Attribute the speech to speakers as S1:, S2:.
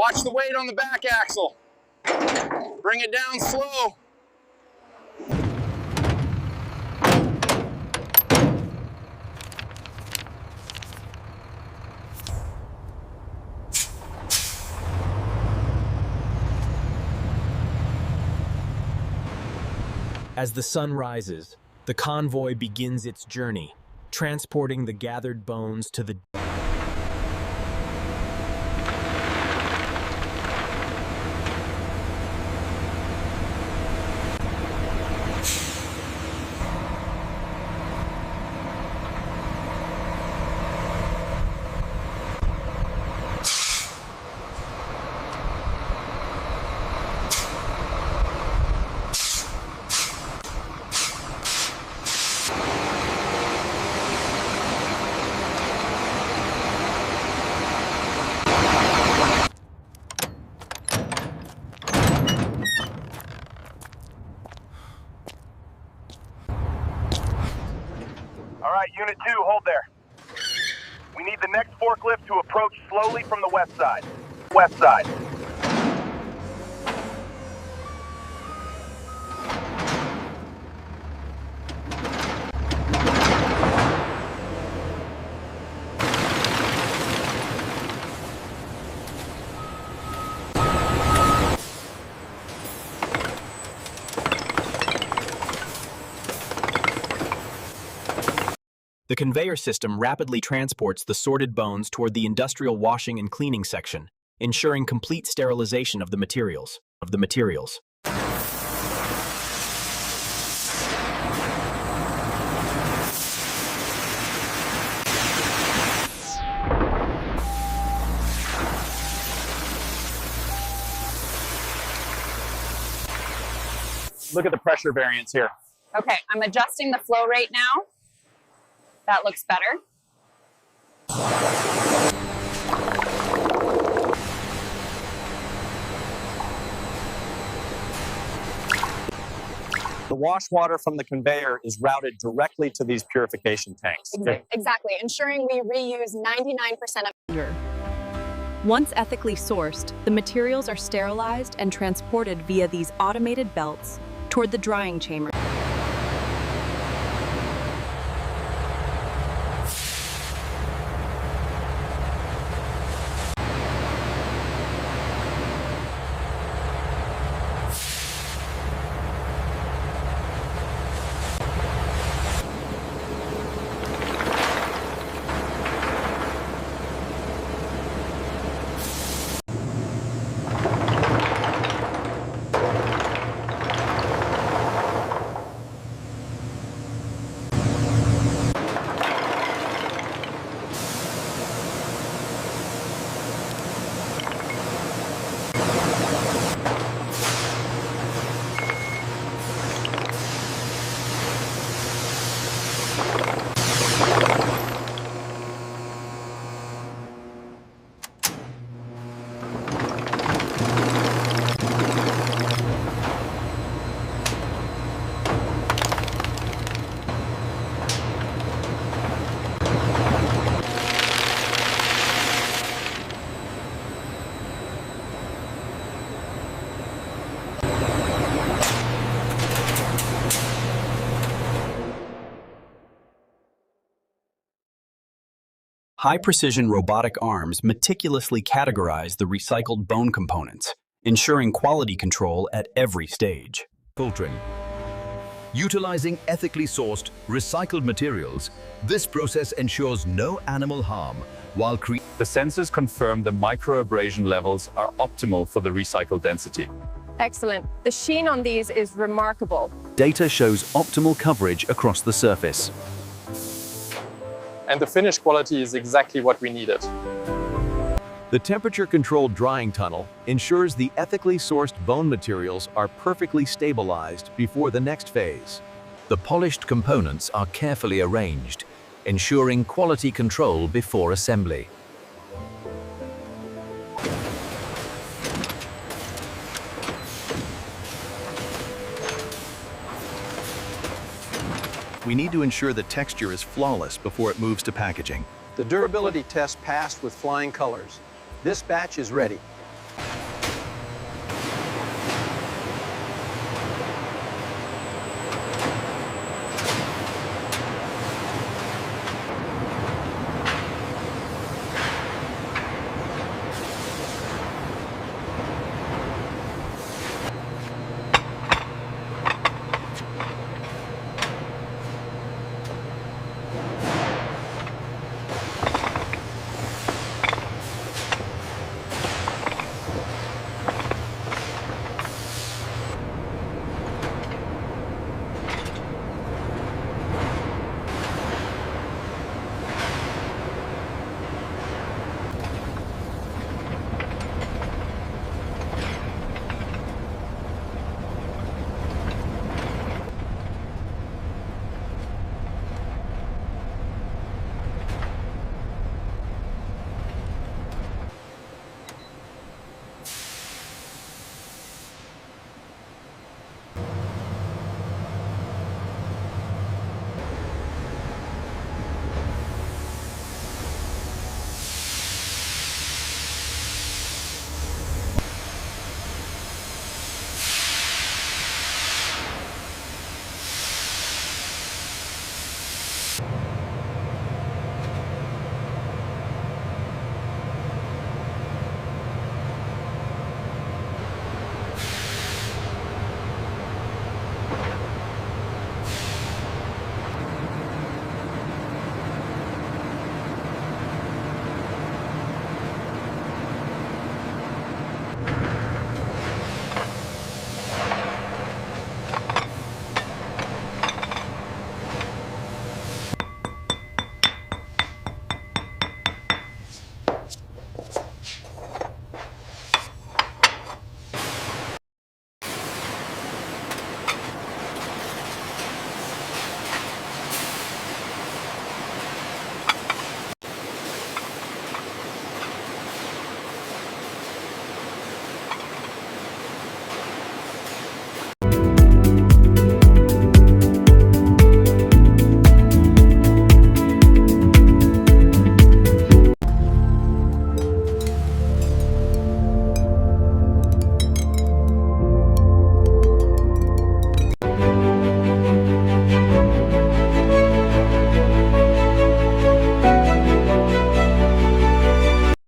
S1: Watch the weight on the back axle. Bring it down slow.
S2: As the sun rises, the convoy begins its journey, transporting the gathered bones to the
S3: All right, Unit 2, hold there. We need the next forklift to approach slowly from the west side. West side.
S2: The conveyor system rapidly transports the sorted bones toward the industrial washing and cleaning section, ensuring complete sterilization of the materials.
S1: Look at the pressure variance here.
S4: Okay, I'm adjusting the flow rate now. That looks better.
S5: The wash water from the conveyor is routed directly to these purification tanks.
S4: Exactly, ensuring we reuse 99% of.
S6: Once ethically sourced, the materials are sterilized and transported via these automated belts toward the drying chamber.
S2: High-precision robotic arms meticulously categorize the recycled bone components, ensuring quality control at every stage.
S7: Filtering. Utilizing ethically sourced, recycled materials, this process ensures no animal harm while
S1: The sensors confirm the microabrasion levels are optimal for the recycled density.
S4: Excellent. The sheen on these is remarkable.
S7: Data shows optimal coverage across the surface.
S1: And the finish quality is exactly what we needed.
S8: The temperature-controlled drying tunnel ensures the ethically sourced bone materials are perfectly stabilized before the next phase.
S7: The polished components are carefully arranged, ensuring quality control before assembly.
S8: We need to ensure the texture is flawless before it moves to packaging.
S5: The durability test passed with flying colors. This batch is ready.